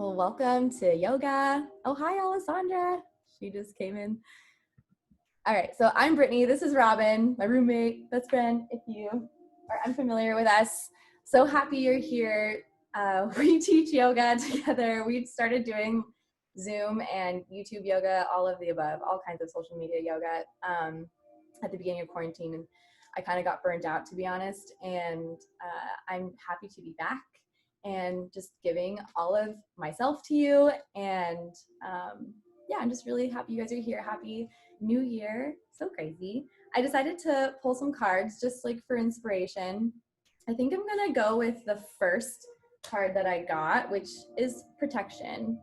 Well, welcome to yoga. Oh, hi, Alessandra. She just came in. All right, so I'm Brittney. This is Robin, my roommate, best friend, if you are unfamiliar with us. So happy you're here. We teach yoga together. We started doing Zoom and YouTube yoga, all of the above, all kinds of social media yoga at the beginning of quarantine. And I kind of got burnt out, to be honest. And I'm happy to be back and just giving all of myself to you. And yeah, I'm just really happy you guys are here. Happy New Year. So crazy. I decided to pull some cards just like for inspiration. I think I'm gonna go with the first card that I got, which is protection.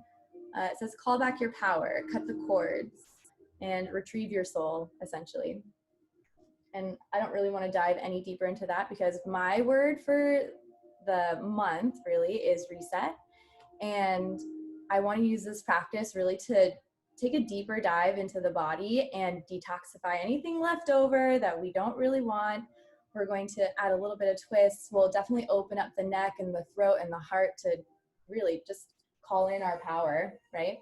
It says call back your power, cut the cords, and retrieve your soul, essentially. And I don't really want to dive any deeper into that because my word for the month really is reset. And I want to use this practice really to take a deeper dive into the body and detoxify anything left over that we don't really want. We're going to add a little bit of twist. We'll definitely open up the neck and the throat and the heart to really just call in our power, right?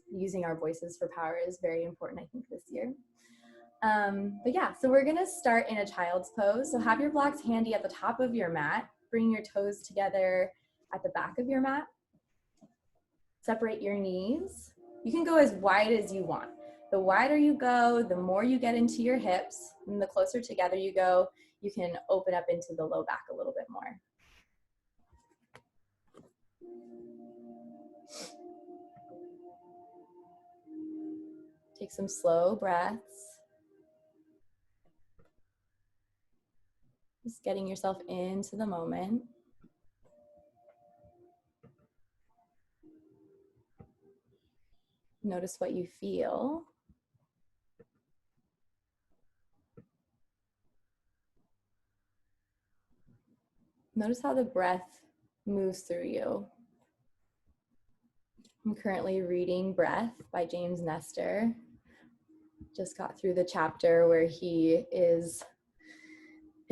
Using our voices for power is very important, I think, this year. But yeah, so we're gonna start in a child's pose. So have your blocks handy at the top of your mat. Bring your toes together at the back of your mat. Separate your knees. You can go as wide as you want. The wider you go, the more you get into your hips, and the closer together you go, you can open up into the low back a little bit more. Take some slow breaths. Just getting yourself into the moment. Notice what you feel. Notice how the breath moves through you. I'm currently reading Breath by James Nestor. Just got through the chapter where he is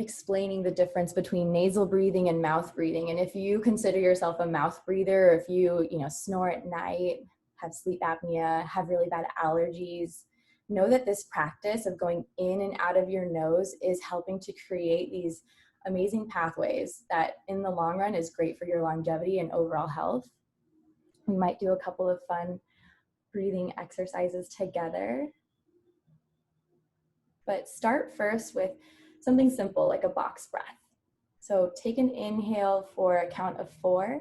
explaining the difference between nasal breathing and mouth breathing. And if you consider yourself a mouth breather, or if you snore at night, have sleep apnea, have really bad allergies, know that this practice of going in and out of your nose is helping to create these amazing pathways that in the long run is great for your longevity and overall health. We might do a couple of fun breathing exercises together. But start first with something simple like a box breath. So take an inhale for a count of 4,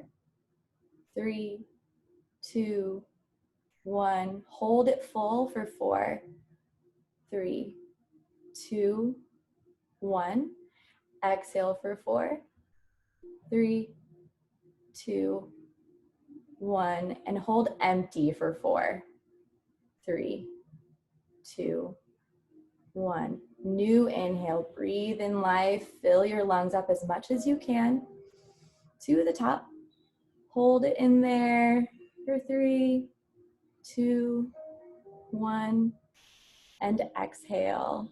3, 2, 1. Hold it full for 4, 3, 2, 1. Exhale for 4, 3, 2, 1. And hold empty for 4, 3, 2, 1. New inhale, breathe in life, fill your lungs up as much as you can to the top. Hold it in there for 3, 2, 1, and exhale.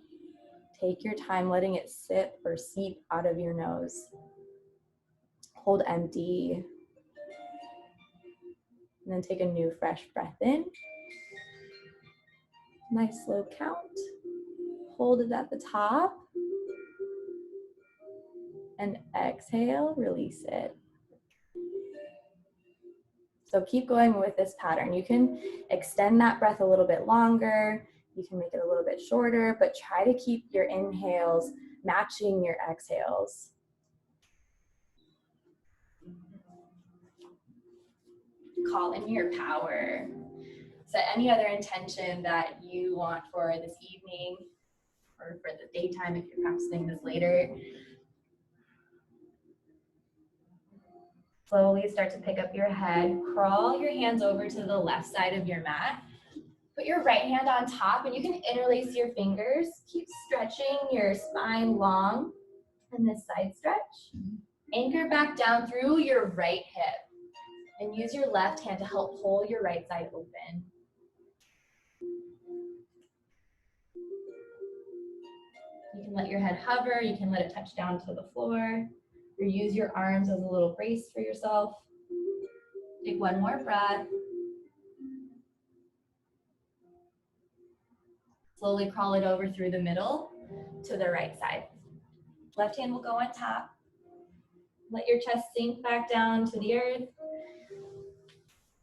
Take your time letting it sip or seep out of your nose. Hold empty. And then take a new fresh breath in. Nice slow count. Hold it at the top. And exhale, release it. So keep going with this pattern. You can extend that breath a little bit longer. You can make it a little bit shorter, but try to keep your inhales matching your exhales. Call in your power. Set any other intention that you want for this evening or for the daytime if you're practicing this later. Slowly start to pick up your head. Crawl your hands over to the left side of your mat. Put your right hand on top and you can interlace your fingers. Keep stretching your spine long and this side stretch. Anchor back down through your right hip and use your left hand to help pull your right side open. You can let your head hover, you can let it touch down to the floor, or use your arms as a little brace for yourself. Take one more breath. Slowly crawl it over through the middle to the right side. Left hand will go on top. Let your chest sink back down to the earth.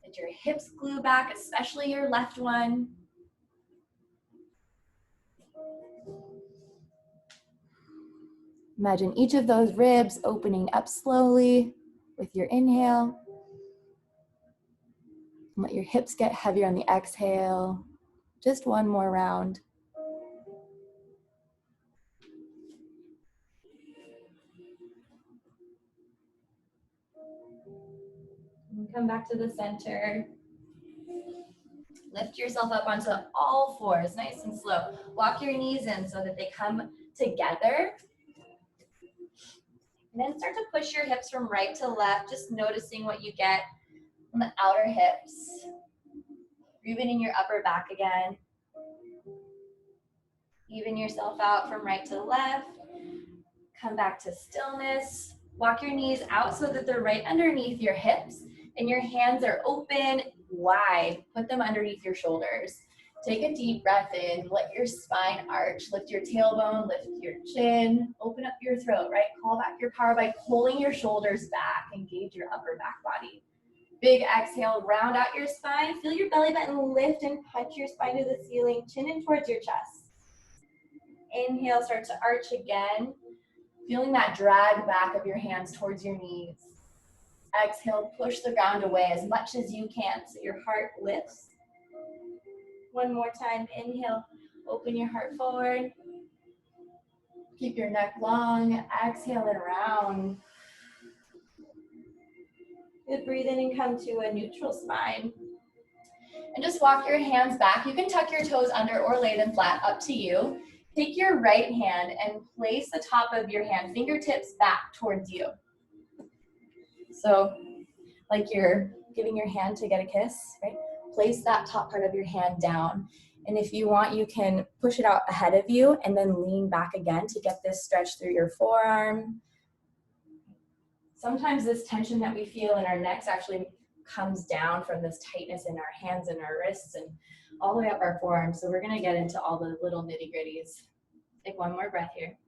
Let your hips glue back, especially your left one. Imagine each of those ribs opening up slowly with your inhale. Let your hips get heavier on the exhale. Just one more round. And come back to the center. Lift yourself up onto all fours, nice and slow. Walk your knees in so that they come together. And then start to push your hips from right to left, just noticing what you get on the outer hips. Breathing in your upper back again. Even yourself out from right to left. Come back to stillness. Walk your knees out so that they're right underneath your hips and your hands are open wide. Put them underneath your shoulders. Take a deep breath in. Let your spine arch. Lift your tailbone, lift your chin. Open up your throat, right? Call back your power by pulling your shoulders back. Engage your upper back body. Big exhale, round out your spine. Feel your belly button lift and punch your spine to the ceiling. Chin in towards your chest. Inhale, start to arch again. Feeling that drag back of your hands towards your knees. Exhale, push the ground away as much as you can so your heart lifts. One more time, inhale, open your heart forward. Keep your neck long, exhale and round. Good, breathe in and come to a neutral spine. And just walk your hands back. You can tuck your toes under or lay them flat, up to you. Take your right hand and place the top of your hand, fingertips back towards you. So, like you're giving your hand to get a kiss, right? Place that top part of your hand down. And if you want, you can push it out ahead of you and then lean back again to get this stretch through your forearm. Sometimes this tension that we feel in our necks actually comes down from this tightness in our hands and our wrists and all the way up our forearms. So we're gonna get into all the little nitty-gritties. Take one more breath here.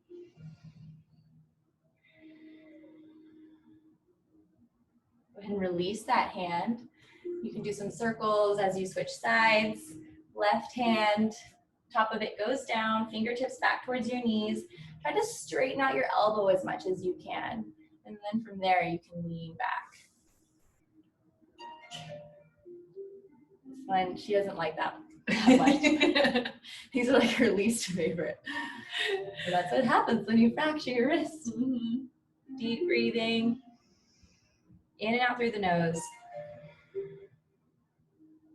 Go ahead and release that hand. You can do some circles as you switch sides. Left hand, top of it goes down, fingertips back towards your knees. Try to straighten out your elbow as much as you can. And then from there, you can lean back. This one, she doesn't like that much. These are like her least favorite. But that's what happens when you fracture your wrist. Deep breathing. In and out through the nose.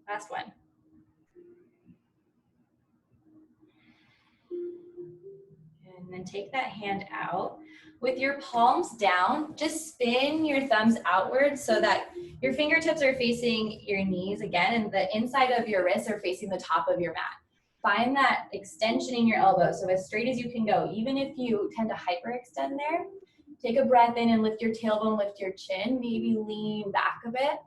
Last one. And then take that hand out. With your palms down, just spin your thumbs outwards so that your fingertips are facing your knees again and the inside of your wrists are facing the top of your mat. Find that extension in your elbow, so as straight as you can go. Even if you tend to hyperextend there, take a breath in and lift your tailbone, lift your chin, maybe lean back a bit.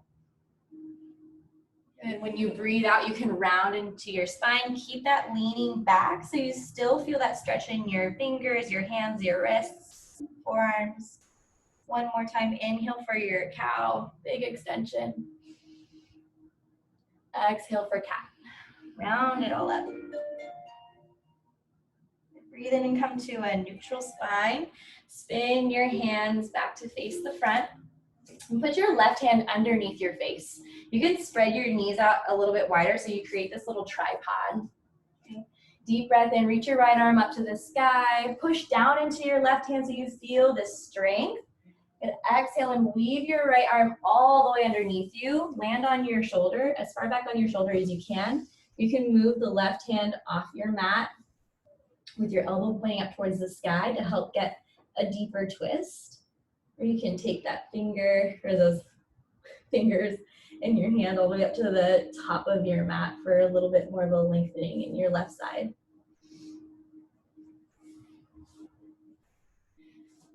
And when you breathe out, you can round into your spine. Keep that leaning back so you still feel that stretch in your fingers, your hands, your wrists, forearms. One more time, inhale for your cow, big extension. Exhale for cat. Round it all up. Breathe in and come to a neutral spine. Spin your hands back to face the front. And put your left hand underneath your face. You can spread your knees out a little bit wider so you create this little tripod. Okay. Deep breath in, reach your right arm up to the sky. Push down into your left hand so you feel the strength. And exhale and weave your right arm all the way underneath you. Land on your shoulder, as far back on your shoulder as you can. You can move the left hand off your mat with your elbow pointing up towards the sky to help get a deeper twist. Or you can take that finger, or those fingers in your hand all the way up to the top of your mat for a little bit more of a lengthening in your left side.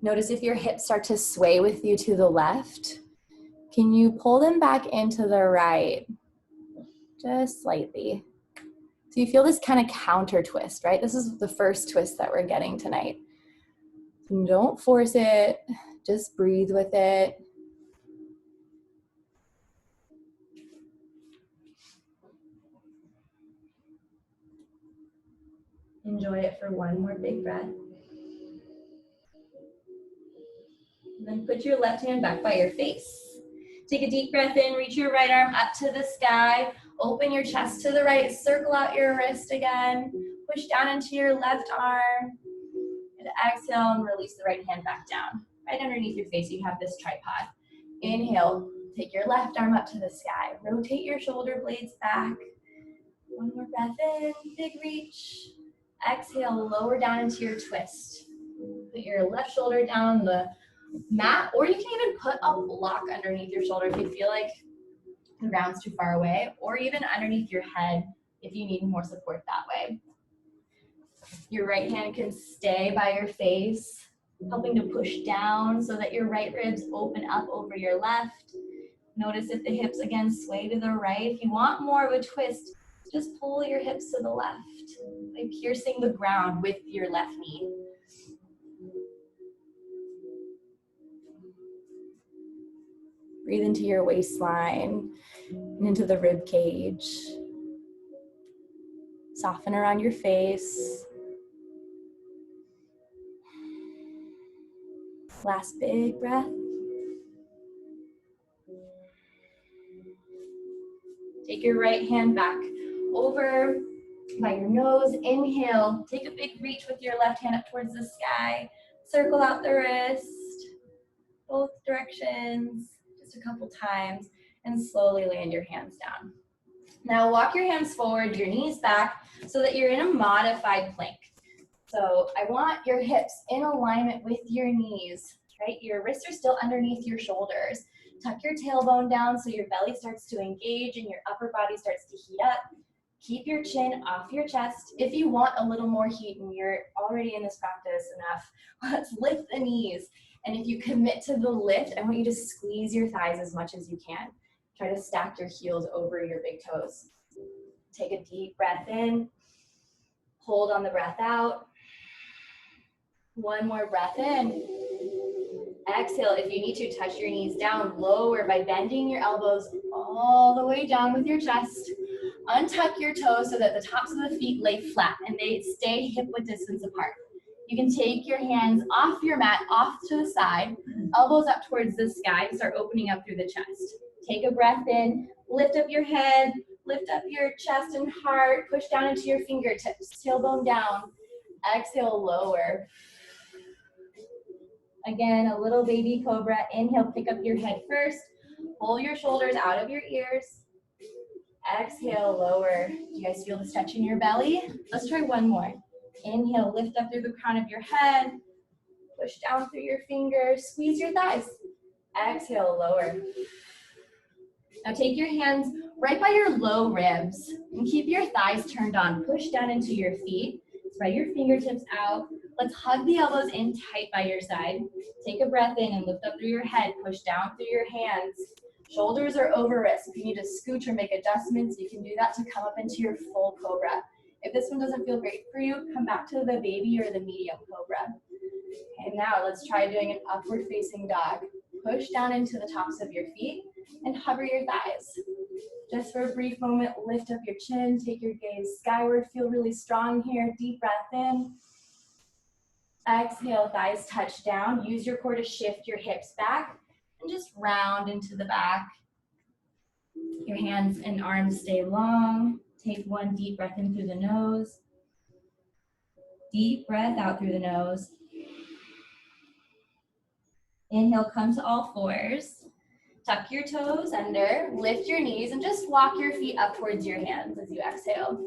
Notice if your hips start to sway with you to the left. Can you pull them back into the right? Just slightly. So you feel this kind of counter twist, right? This is the first twist that we're getting tonight. Don't force it, just breathe with it. Enjoy it for one more big breath. And then put your left hand back by your face. Take a deep breath in, reach your right arm up to the sky, open your chest to the right, circle out your wrist again, push down into your left arm, and exhale and release the right hand back down. Right underneath your face, you have this tripod. Inhale, take your left arm up to the sky, rotate your shoulder blades back. One more breath in, big reach. Exhale, lower down into your twist. Put your left shoulder down on the mat, or you can even put a block underneath your shoulder if you feel like the ground's too far away, or even underneath your head if you need more support that way. Your right hand can stay by your face, helping to push down so that your right ribs open up over your left. Notice if the hips again sway to the right. If you want more of a twist, just pull your hips to the left, like piercing the ground with your left knee. Breathe into your waistline and into the rib cage. Soften around your face. Last big breath. Take your right hand back over by your nose. Inhale, take a big reach with your left hand up towards the sky. Circle out the wrist, both directions, just a couple times, and slowly land your hands down. Now walk your hands forward, your knees back, so that you're in a modified plank. So I want your hips in alignment with your knees, right? Your wrists are still underneath your shoulders. Tuck your tailbone down so your belly starts to engage and your upper body starts to heat up. Keep your chin off your chest. If you want a little more heat and you're already in this practice enough, let's lift the knees. And if you commit to the lift, I want you to squeeze your thighs as much as you can. Try to stack your heels over your big toes. Take a deep breath in. Hold on the breath out. One more breath in. Exhale. If you need to, touch your knees down. Lower by bending your elbows all the way down with your chest. Untuck your toes so that the tops of the feet lay flat and they stay hip-width distance apart. You can take your hands off your mat, off to the side, elbows up towards the sky, and start opening up through the chest. Take a breath in, lift up your head, lift up your chest and heart, push down into your fingertips, tailbone down. Exhale, lower. Again, a little baby cobra. Inhale, pick up your head first. Pull your shoulders out of your ears. Exhale, lower. Do you guys feel the stretch in your belly? Let's try one more. Inhale, lift up through the crown of your head. Push down through your fingers. Squeeze your thighs. Exhale, lower. Now take your hands right by your low ribs and keep your thighs turned on. Push down into your feet. Spread your fingertips out. Let's hug the elbows in tight by your side. Take a breath in and lift up through your head. Push down through your hands. Shoulders are over wrists. If you need to scooch or make adjustments, you can do that to come up into your full cobra. If this one doesn't feel great for you, come back to the baby or the medium cobra. Okay, now let's try doing an upward facing dog. Push down into the tops of your feet and hover your thighs. Just for a brief moment, lift up your chin, take your gaze skyward, feel really strong here. Deep breath in. Exhale, thighs touch down. Use your core to shift your hips back and just round into the back. Your hands and arms stay long. Take one deep breath in through the nose. Deep breath out through the nose. Inhale, come to all fours. Tuck your toes under, lift your knees, and just walk your feet up towards your hands as you exhale.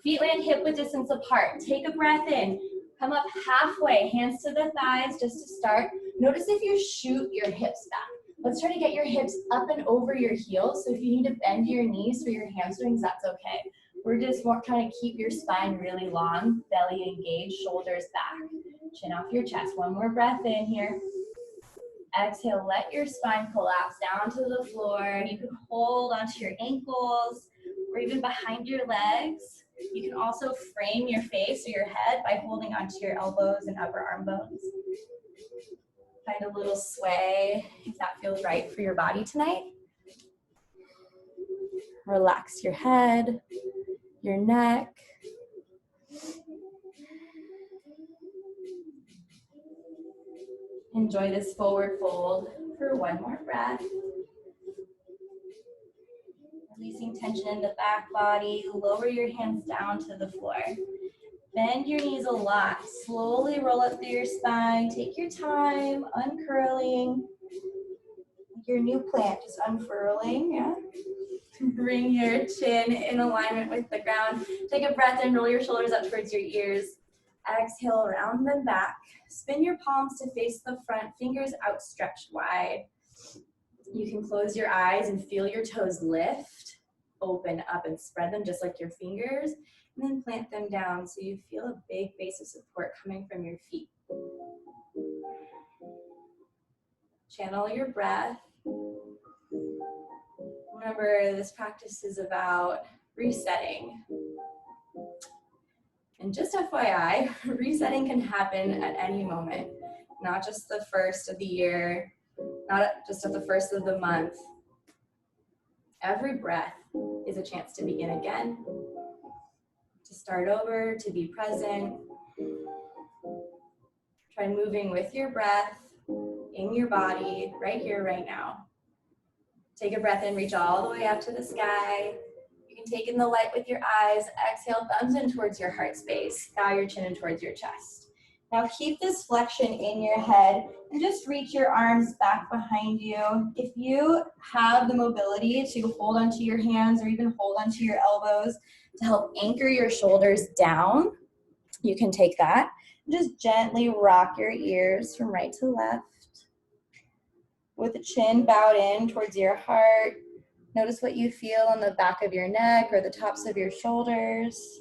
Feet land hip-width distance apart. Take a breath in. Come up halfway, hands to the thighs just to start. Notice if you shoot your hips back. Let's try to get your hips up and over your heels. So if you need to bend your knees for your hamstrings, that's okay. We're just trying to keep your spine really long, belly engaged, shoulders back. Chin off your chest. One more breath in here. Exhale, let your spine collapse down to the floor. You can hold onto your ankles or even behind your legs. You can also frame your face or your head by holding onto your elbows and upper arm bones. Find a little sway if that feels right for your body tonight. Relax your head, your neck. Enjoy this forward fold for one more breath. Releasing tension in the back body, lower your hands down to the floor. Bend your knees a lot. Slowly roll up through your spine. Take your time, uncurling. Your new plant is unfurling, yeah. Bring your chin in alignment with the ground. Take a breath and roll your shoulders up towards your ears. Exhale, round them back. Spin your palms to face the front, fingers outstretched wide. You can close your eyes and feel your toes lift, open up and spread them just like your fingers, and then plant them down so you feel a big base of support coming from your feet. Channel your breath. Remember, this practice is about resetting. And just FYI, resetting can happen at any moment, not just the first of the year, not just at the first of the month. Every breath is a chance to begin again, to start over, to be present. Try moving with your breath in your body, right here, right now. Take a breath in, reach all the way up to the sky. You can take in the light with your eyes. Exhale, thumbs in towards your heart space. Bow your chin in towards your chest. Now keep this flexion in your head and just reach your arms back behind you. If you have the mobility to hold onto your hands or even hold onto your elbows to help anchor your shoulders down, you can take that. Just gently rock your ears from right to left. With the chin bowed in towards your heart, notice what you feel on the back of your neck or the tops of your shoulders.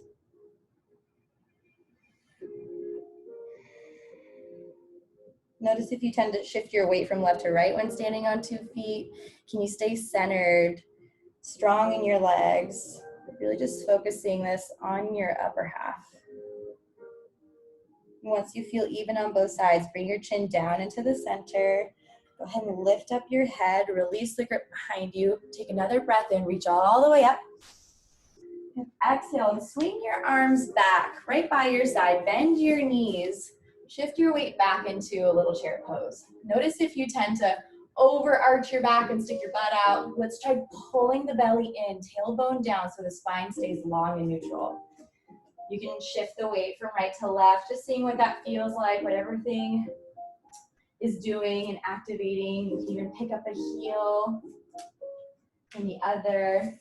Notice if you tend to shift your weight from left to right when standing on 2 feet. Can you stay centered, strong in your legs? Really just focusing this on your upper half. Once you feel even on both sides, bring your chin down into the center. Go ahead and lift up your head, release the grip behind you. Take another breath in, reach all the way up. And exhale and swing your arms back right by your side. Bend your knees. Shift your weight back into a little chair pose. Notice if you tend to overarch your back and stick your butt out. Let's try pulling the belly in, tailbone down so the spine stays long and neutral. You can shift the weight from right to left, just seeing what that feels like, what everything is doing and activating. You can even pick up a heel and the other.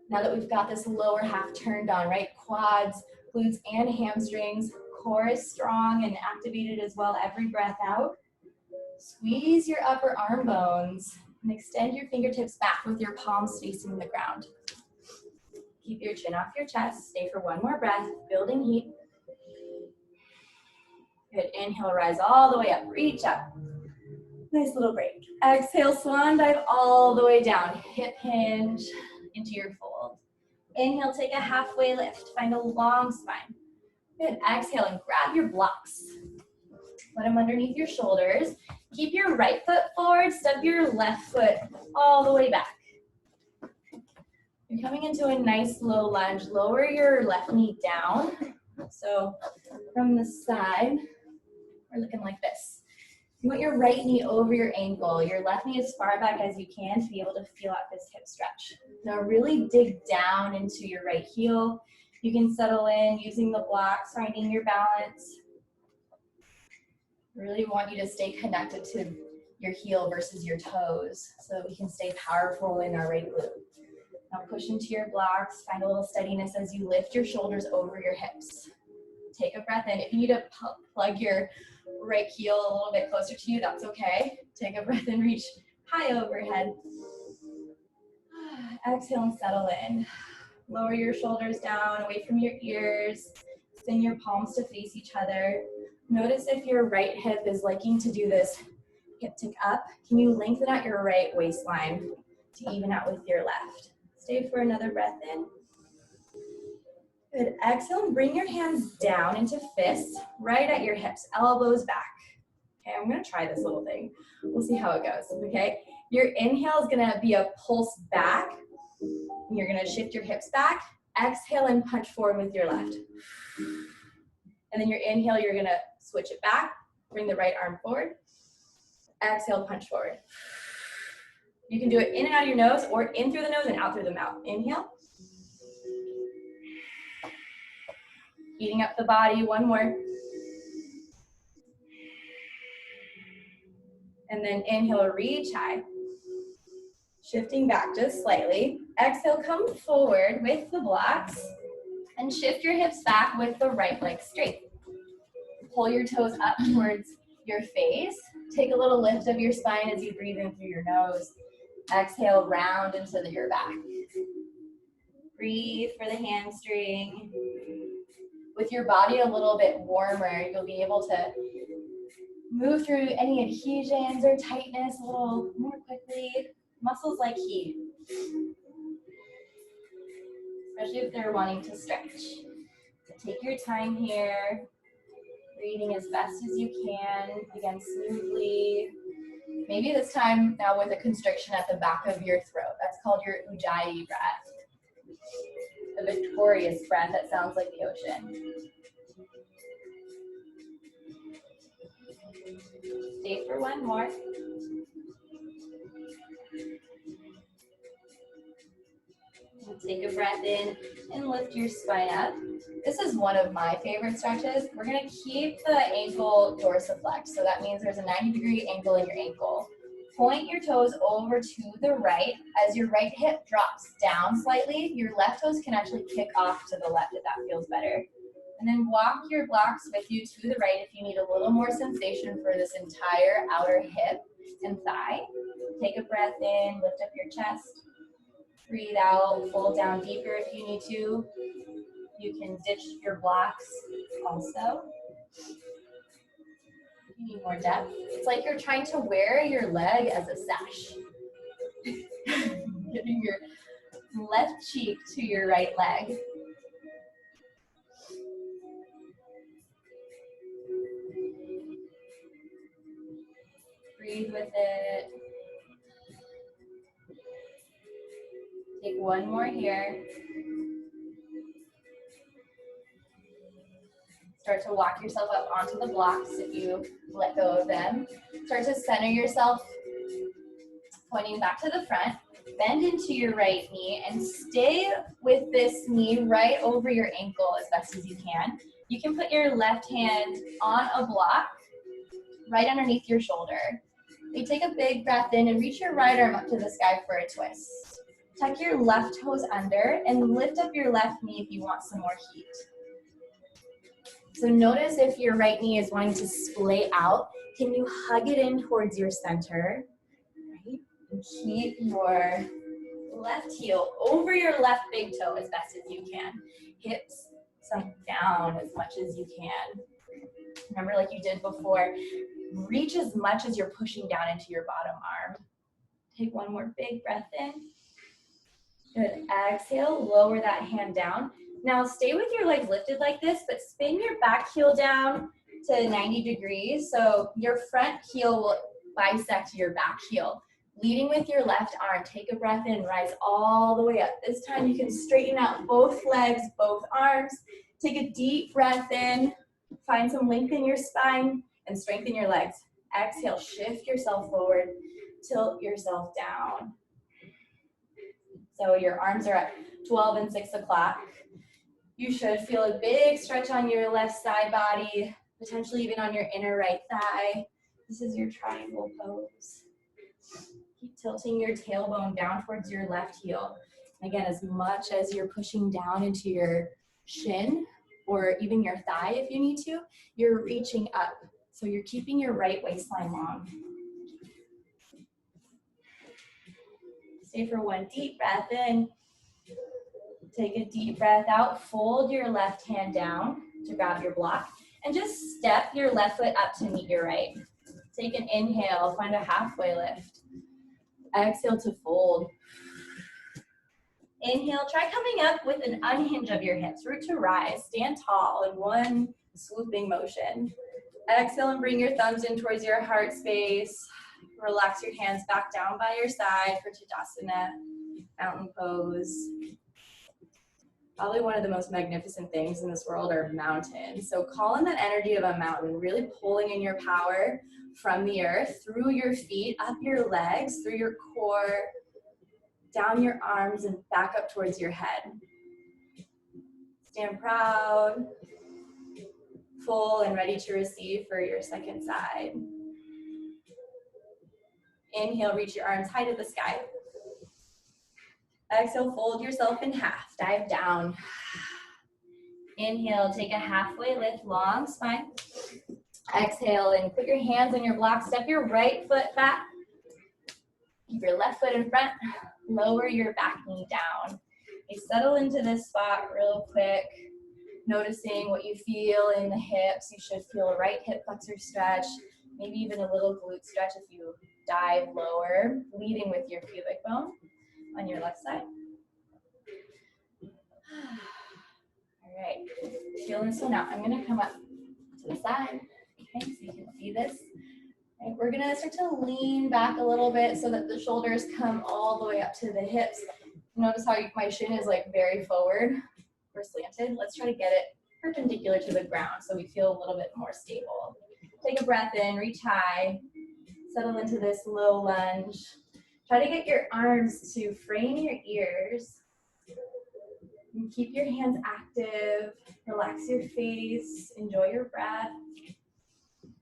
Now that we've got this lower half turned on, right? Quads, glutes, and hamstrings. Core is strong and activated as well. Every breath out. Squeeze your upper arm bones and extend your fingertips back with your palms facing the ground. Keep your chin off your chest. Stay for one more breath, building heat. Good, inhale, rise all the way up, reach up. Nice little break. Exhale, swan dive all the way down. Hip hinge into your fold. Inhale, take a halfway lift. Find a long spine. Good, exhale and grab your blocks. Put them underneath your shoulders. Keep your right foot forward, step your left foot all the way back. You're coming into a nice low lunge. Lower your left knee down. So from the side, we're looking like this. You want your right knee over your ankle. Your left knee as far back as you can to be able to feel out this hip stretch. Now really dig down into your right heel. You can settle in using the blocks, finding your balance. Really want you to stay connected to your heel versus your toes so that we can stay powerful in our right glute. Now push into your blocks, find a little steadiness as you lift your shoulders over your hips. Take a breath in. If you need to plug your right heel a little bit closer to you, that's okay. Take a breath in, reach high overhead. Exhale and settle in. Lower your shoulders down, away from your ears. Spin your palms to face each other. Notice if your right hip is liking to do this hip tick up. Can you lengthen out your right waistline to even out with your left? Stay for another breath in. Good, exhale and bring your hands down into fists, right at your hips, elbows back. Okay, I'm gonna try this little thing. We'll see how it goes, okay? Your inhale is gonna be a pulse back. And you're gonna shift your hips back. Exhale and punch forward with your left. And then your inhale, you're gonna switch it back. Bring the right arm forward. Exhale, punch forward. You can do it in and out of your nose or in through the nose and out through the mouth. Inhale. Heating up the body, one more. And then inhale, reach high. Shifting back just slightly. Exhale, come forward with the blocks and shift your hips back with the right leg straight. Pull your toes up towards your face. Take a little lift of your spine as you breathe in through your nose. Exhale, round into your back. Breathe for the hamstring. With your body a little bit warmer, you'll be able to move through any adhesions or tightness a little more quickly. Muscles like heat, especially if they're wanting to stretch. So take your time here, breathing as best as you can, again smoothly. Maybe this time now with a constriction at the back of your throat. That's called your Ujjayi breath. A victorious breath that sounds like the ocean. Stay for one more. Take a breath in and lift your spine up. This is one of my favorite stretches. We're gonna keep the ankle dorsiflex. So that means there's a 90-degree angle in your ankle. Point your toes over to the right. As your right hip drops down slightly, your left toes can actually kick off to the left if that feels better. And then walk your blocks with you to the right if you need a little more sensation for this entire outer hip and thigh. Take a breath in, lift up your chest. Breathe out, fold down deeper if you need to. You can ditch your blocks also. If you need more depth. It's like you're trying to wear your leg as a sash. Getting your left cheek to your right leg. Breathe with it. Take one more here. Start to walk yourself up onto the blocks if you let go of them. Start to center yourself, pointing back to the front. Bend into your right knee and stay with this knee right over your ankle as best as you can. You can put your left hand on a block right underneath your shoulder. You take a big breath in and reach your right arm up to the sky for a twist. Tuck your left toes under and lift up your left knee if you want some more heat. So notice if your right knee is wanting to splay out, can you hug it in towards your center? Right? And keep your left heel over your left big toe as best as you can. Hips sunk down as much as you can. Remember, like you did before, reach as much as you're pushing down into your bottom arm. Take one more big breath in. Good, exhale, lower that hand down. Now stay with your legs lifted like this, but spin your back heel down to 90 degrees. So your front heel will bisect your back heel. Leading with your left arm, take a breath in, rise all the way up. This time you can straighten out both legs, both arms. Take a deep breath in, find some length in your spine, and strengthen your legs. Exhale, shift yourself forward, tilt yourself down. So your arms are at 12 and 6 o'clock. You should feel a big stretch on your left side body, potentially even on your inner right thigh. This is your triangle pose. Keep tilting your tailbone down towards your left heel. Again, as much as you're pushing down into your shin or even your thigh if you need to, you're reaching up. So you're keeping your right waistline long. Stay for one deep breath in. Take a deep breath out. Fold your left hand down to grab your block. And just step your left foot up to meet your right. Take an inhale, find a halfway lift. Exhale to fold. Inhale, try coming up with an unhinge of your hips, root to rise, stand tall in one swooping motion. Exhale and bring your thumbs in towards your heart space. Relax your hands back down by your side for Tadasana, mountain pose. Probably one of the most magnificent things in this world are mountains. So call in that energy of a mountain, really pulling in your power from the earth, through your feet, up your legs, through your core, down your arms and back up towards your head. Stand proud, full and ready to receive for your second side. Inhale, reach your arms high to the sky. Exhale, fold yourself in half, dive down. Inhale, take a halfway lift, long spine. Exhale and put your hands on your block, step your right foot back. Keep your left foot in front, lower your back knee down. Okay, settle into this spot real quick, noticing what you feel in the hips. You should feel a right hip flexor stretch, maybe even a little glute stretch if you dive lower, leading with your pubic bone on your left side. All right, feeling this one out. I'm gonna come up to the side, okay, so you can see this. Right, we're gonna start to lean back a little bit so that the shoulders come all the way up to the hips. Notice how my shin is like very forward or slanted. Let's try to get it perpendicular to the ground so we feel a little bit more stable. Take a breath in, reach high, settle into this low lunge. Try to get your arms to frame your ears. And keep your hands active, relax your face, enjoy your breath.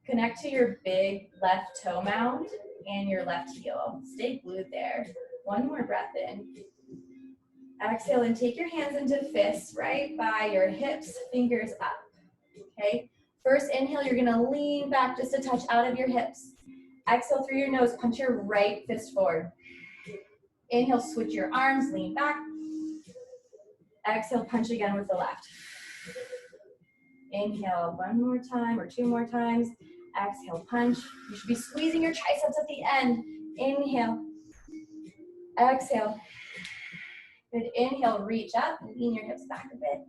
Connect to your big left toe mound and your left heel. Stay glued there. One more breath in. Exhale and take your hands into fists right by your hips, fingers up. Okay? First inhale, you're gonna lean back just a touch out of your hips. Exhale through your nose, punch your right fist forward. Inhale, switch your arms, lean back. Exhale, punch again with the left. Inhale one more time or two more times. Exhale, punch. You should be squeezing your triceps at the end. Inhale. Exhale. Good. Inhale, reach up, lean your hips back a bit.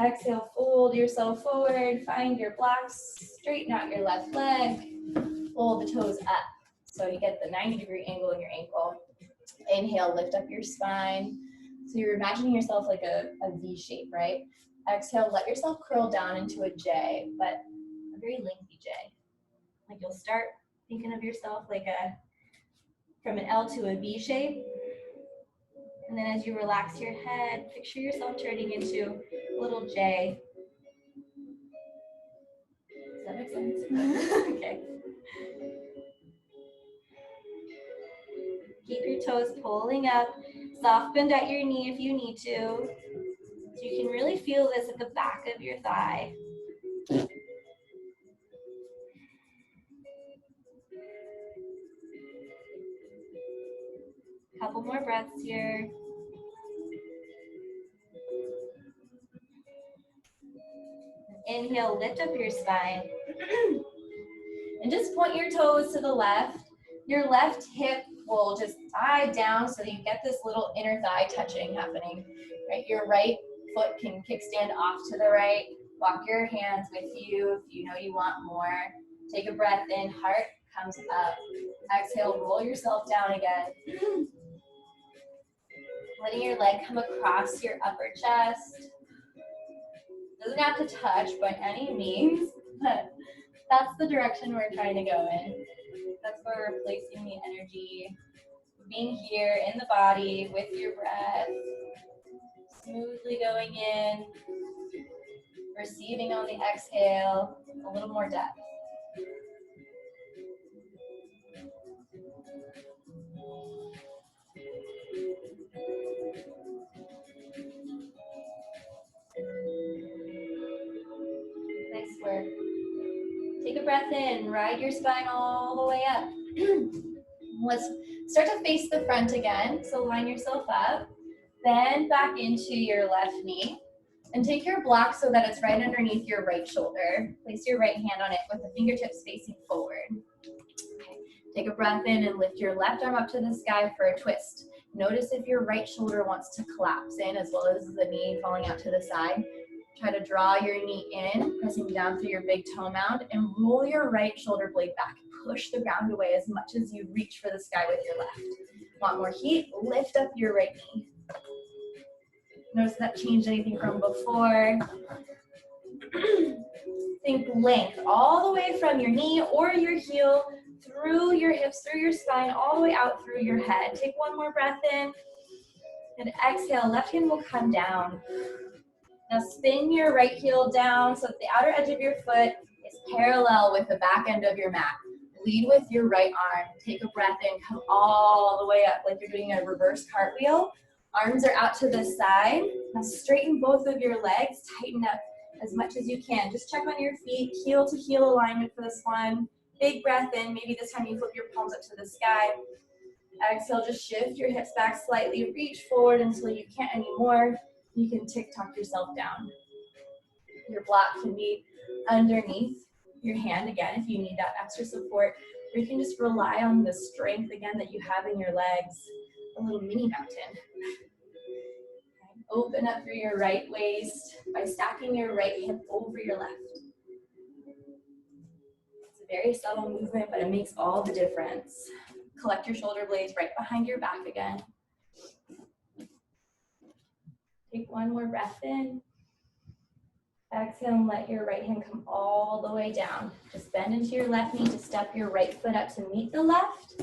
Exhale, fold yourself forward. Find your blocks. Straighten out your left leg. Pull the toes up so you get the 90-degree angle in your ankle. Inhale, lift up your spine. So you're imagining yourself like a V shape, right? Exhale, let yourself curl down into a J, but a very lengthy J. Like you'll start thinking of yourself like from an L to a V shape. And then as you relax your head, picture yourself turning into a little J. Does that make sense? Okay. Keep your toes pulling up. Soft bend at your knee if you need to. So you can really feel this at the back of your thigh. Couple more breaths here. Inhale, lift up your spine. And just point your toes to the left. Your left hip will just dive down so that you get this little inner thigh touching happening. Right? Your right foot can kickstand off to the right. Walk your hands with you if you know you want more. Take a breath in, heart comes up. Exhale, roll yourself down again. Letting your leg come across your upper chest. Doesn't have to touch by any means, but that's the direction we're trying to go in. That's where we're placing the energy, being here in the body with your breath, smoothly going in, receiving on the exhale, a little more depth. Nice work. Take a breath in, ride your spine all the way up. Let's start to face the front again. So line yourself up, bend back into your left knee, and take your block so that it's right underneath your right shoulder. Place your right hand on it with the fingertips facing forward. Take a breath in and lift your left arm up to the sky for a twist. Notice if your right shoulder wants to collapse in as well as the knee falling out to the side. Try to draw your knee in, pressing down through your big toe mound, and roll your right shoulder blade back. Push the ground away as much as you reach for the sky with your left. Want more heat? Lift up your right knee. Notice if that changed anything from before. Think length all the way from your knee or your heel, through your hips, through your spine, all the way out through your head. Take one more breath in, and exhale. Left hand will come down. Now spin your right heel down so that the outer edge of your foot is parallel with the back end of your mat. Lead with your right arm. Take a breath in, come all the way up like you're doing a reverse cartwheel. Arms are out to the side. Now straighten both of your legs, tighten up as much as you can. Just check on your feet, heel to heel alignment for this one. Big breath in, maybe this time you flip your palms up to the sky. Exhale, just shift your hips back slightly, reach forward until you can't anymore. You can tick-tock yourself down. Your block can be underneath your hand again if you need that extra support, or you can just rely on the strength again that you have in your legs, a little mini mountain. Okay. Open up through your right waist by stacking your right hip over your left. It's a very subtle movement, but it makes all the difference. Collect your shoulder blades right behind your back again. Take one more breath in. Exhale and let your right hand come all the way down. Just bend into your left knee to step your right foot up to meet the left.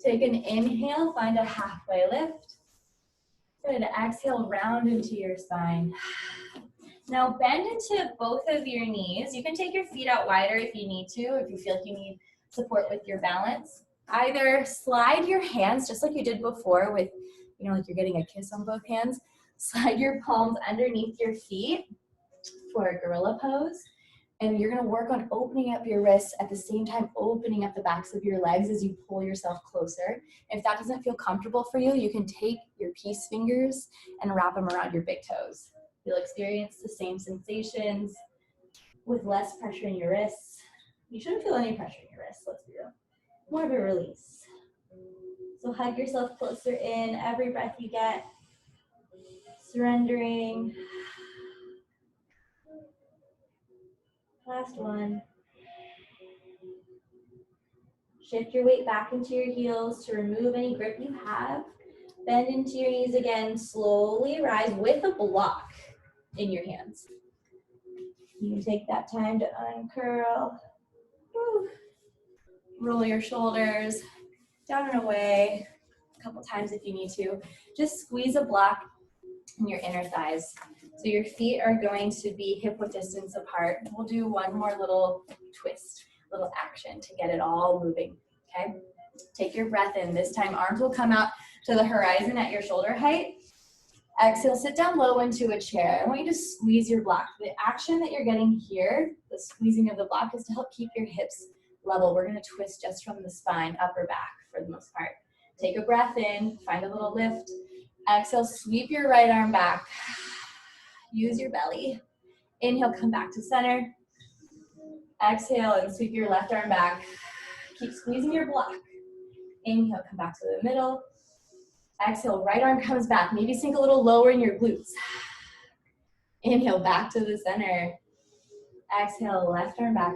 Take an inhale, find a halfway lift. Good, exhale, round into your spine. Now bend into both of your knees. You can take your feet out wider if you need to, if you feel like you need support with your balance. Either slide your hands, just like you did before with, like you're getting a kiss on both hands. Slide your palms underneath your feet for a gorilla pose. And you're gonna work on opening up your wrists at the same time opening up the backs of your legs as you pull yourself closer. If that doesn't feel comfortable for you, you can take your peace fingers and wrap them around your big toes. You'll experience the same sensations with less pressure in your wrists. You shouldn't feel any pressure in your wrists, let's be real. More of a release. So hug yourself closer in every breath you get. Surrendering. Last one. Shift your weight back into your heels to remove any grip you have. Bend into your knees again. Slowly rise with a block in your hands. You can take that time to uncurl. Woo. Roll your shoulders down and away a couple times if you need to. Just squeeze a block in your inner thighs. So your feet are going to be hip-width distance apart. We'll do one more little twist, little action to get it all moving, okay? Take your breath in. This time arms will come out to the horizon at your shoulder height. Exhale, sit down low into a chair. I want you to squeeze your block. The action that you're getting here, the squeezing of the block, is to help keep your hips level. We're gonna twist just from the spine, upper back for the most part. Take a breath in, find a little lift. Exhale, sweep your right arm back. Use your belly. Inhale, come back to center. Exhale and sweep your left arm back. Keep squeezing your block. Inhale, come back to the middle. Exhale, right arm comes back. Maybe sink a little lower in your glutes. Inhale, back to the center. Exhale, left arm back.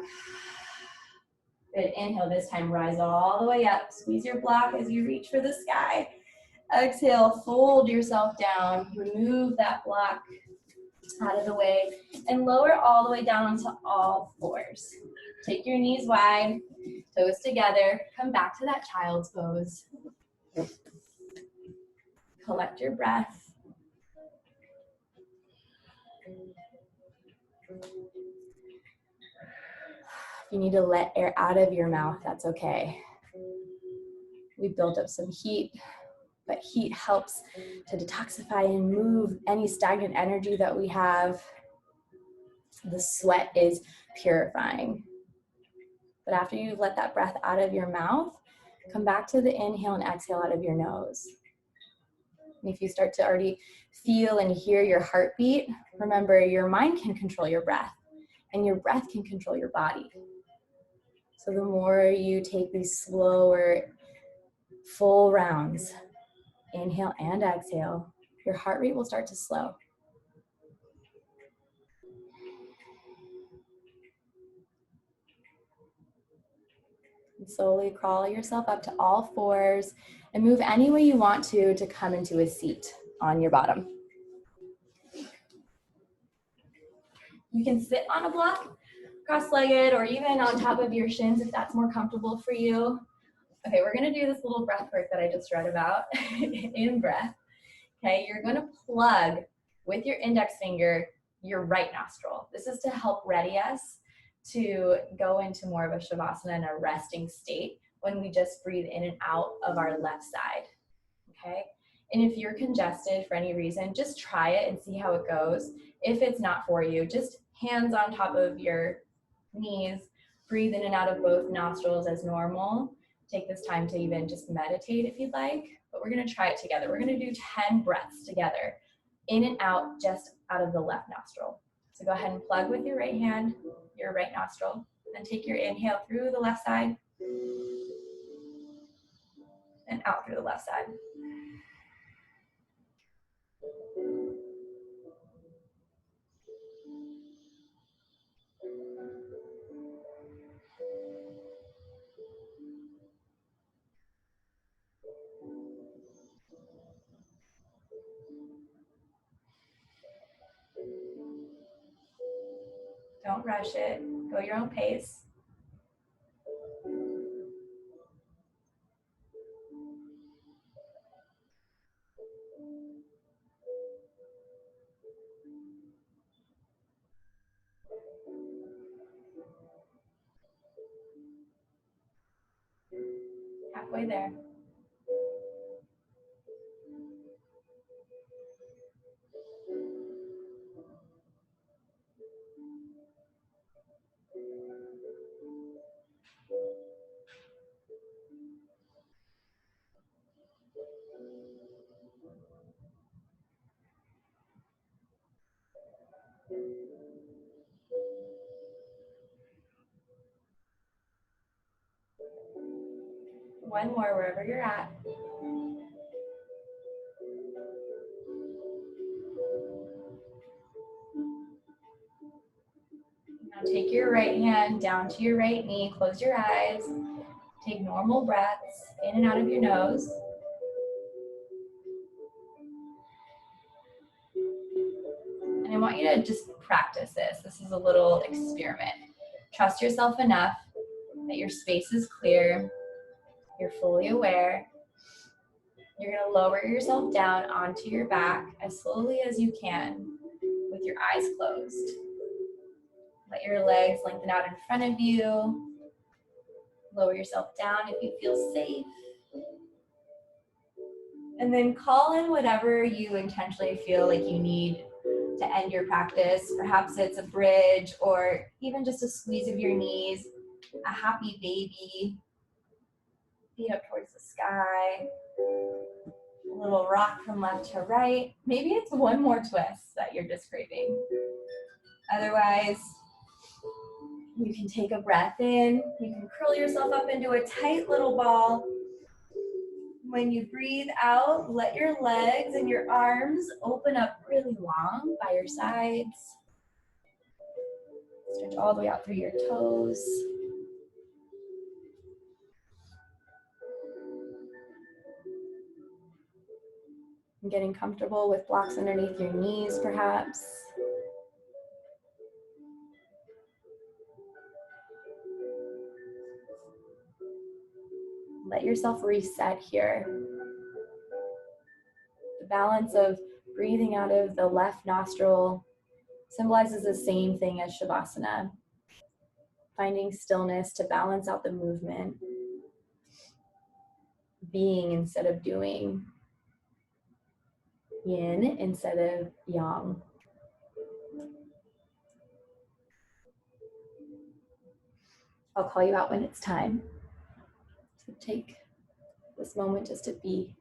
Good, inhale, this time rise all the way up. Squeeze your block as you reach for the sky. Exhale, fold yourself down. Remove that block out of the way and lower all the way down onto all fours. Take your knees wide, toes together. Come back to that child's pose. Collect your breath. If you need to let air out of your mouth, that's okay. We've built up some heat, but heat helps to detoxify and move any stagnant energy that we have. The sweat is purifying. But after you've let that breath out of your mouth, come back to the inhale and exhale out of your nose. And if you start to already feel and hear your heartbeat, remember your mind can control your breath and your breath can control your body. So the more you take these slower, full rounds, inhale and exhale, your heart rate will start to slow. And slowly crawl yourself up to all fours and move any way you want to come into a seat on your bottom. You can sit on a block, cross-legged, or even on top of your shins if that's more comfortable for you. Okay, we're gonna do this little breath work that I just read about, in breath. Okay, you're gonna plug with your index finger your right nostril. This is to help ready us to go into more of a shavasana and a resting state when we just breathe in and out of our left side, okay? And if you're congested for any reason, just try it and see how it goes. If it's not for you, just hands on top of your knees, breathe in and out of both nostrils as normal. Take this time to even just meditate if you'd like, but we're gonna try it together. We're gonna do 10 breaths together, in and out, just out of the left nostril. So go ahead and plug with your right hand, your right nostril, then take your inhale through the left side, and out through the left side. Don't rush it, go your own pace. Halfway there. One more wherever you're at. Now take your right hand down to your right knee, close your eyes, take normal breaths in and out of your nose. And I want you to just practice this. This is a little experiment. Trust yourself enough that your space is clear, you're fully aware. You're gonna lower yourself down onto your back as slowly as you can with your eyes closed. Let your legs lengthen out in front of you. Lower yourself down if you feel safe. And then call in whatever you intentionally feel like you need to end your practice. Perhaps it's a bridge or even just a squeeze of your knees, a happy baby, feet up towards the sky, a little rock from left to right. Maybe it's one more twist that you're just craving. Otherwise, you can take a breath in. You can curl yourself up into a tight little ball. When you breathe out, let your legs and your arms open up really long by your sides. Stretch all the way out through your toes. And getting comfortable with blocks underneath your knees, perhaps. Let yourself reset here. The balance of breathing out of the left nostril symbolizes the same thing as Shavasana. Finding stillness to balance out the movement. Being instead of doing. Yin instead of yang. I'll call you out when it's time. So take this moment just to be.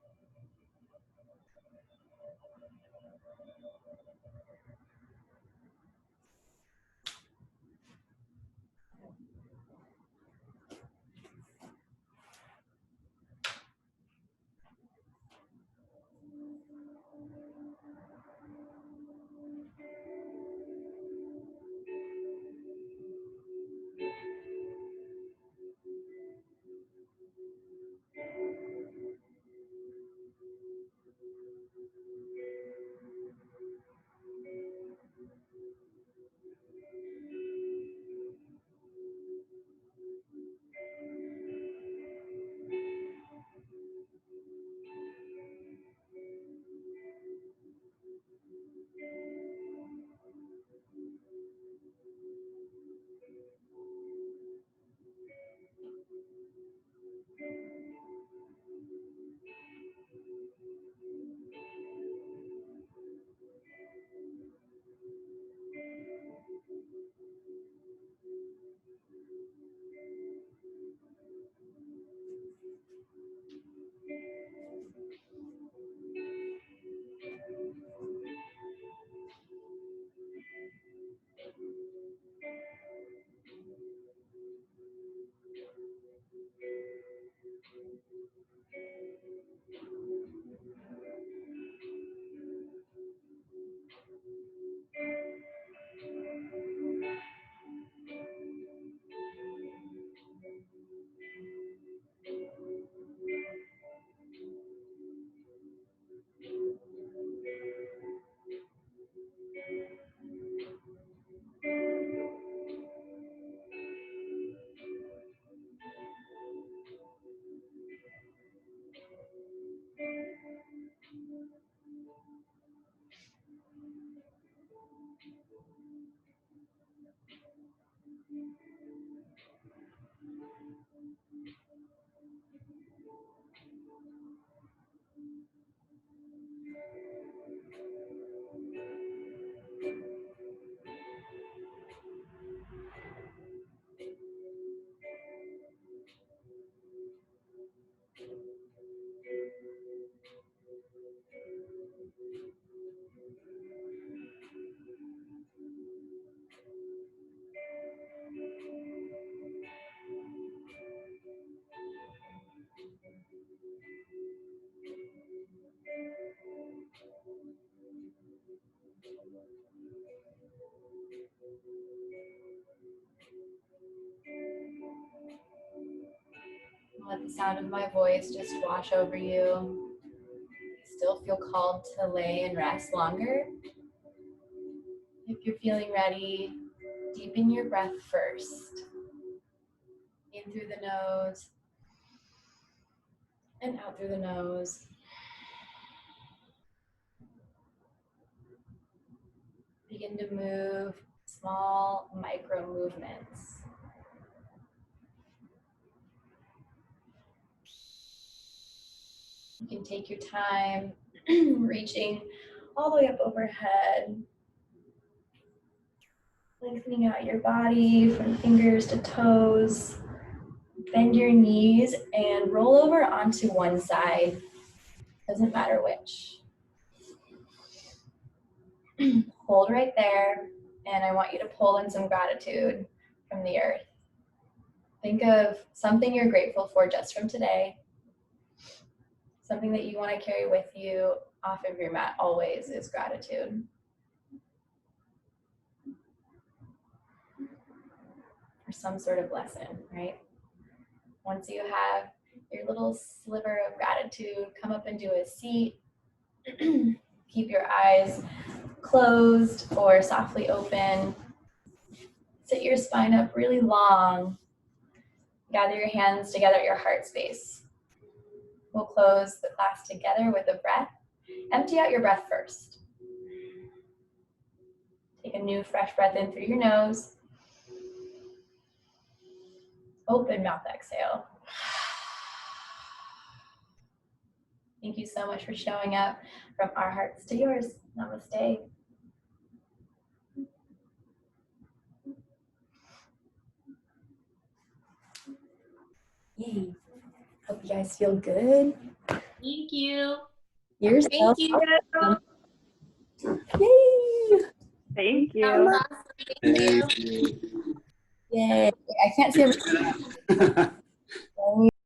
let the sound of my voice just wash over you. Still feel called to lay and rest longer. If you're feeling ready, deepen your breath first. In through the nose and out through the nose. Begin to move small micro movements. You can take your time reaching all the way up overhead, lengthening out your body from fingers to toes. Bend your knees and roll over onto one side. Doesn't matter which. Hold right there, and I want you to pull in some gratitude from the earth. Think of something you're grateful for just from today. Something that you want to carry with you off of your mat always is gratitude. For some sort of lesson, right? Once you have your little sliver of gratitude, come up into a seat. Keep your eyes closed or softly open. Sit your spine up really long. Gather your hands together at your heart space. We'll close the class together with a breath. Empty out your breath first. Take a new fresh breath in through your nose. Open mouth exhale. Thank you so much for showing up. From our hearts to yours. Namaste. Yay. Hope you guys feel good. Thank you. You're Thank you. Yay. Thank you. Thank you. Yay. I can't see everything.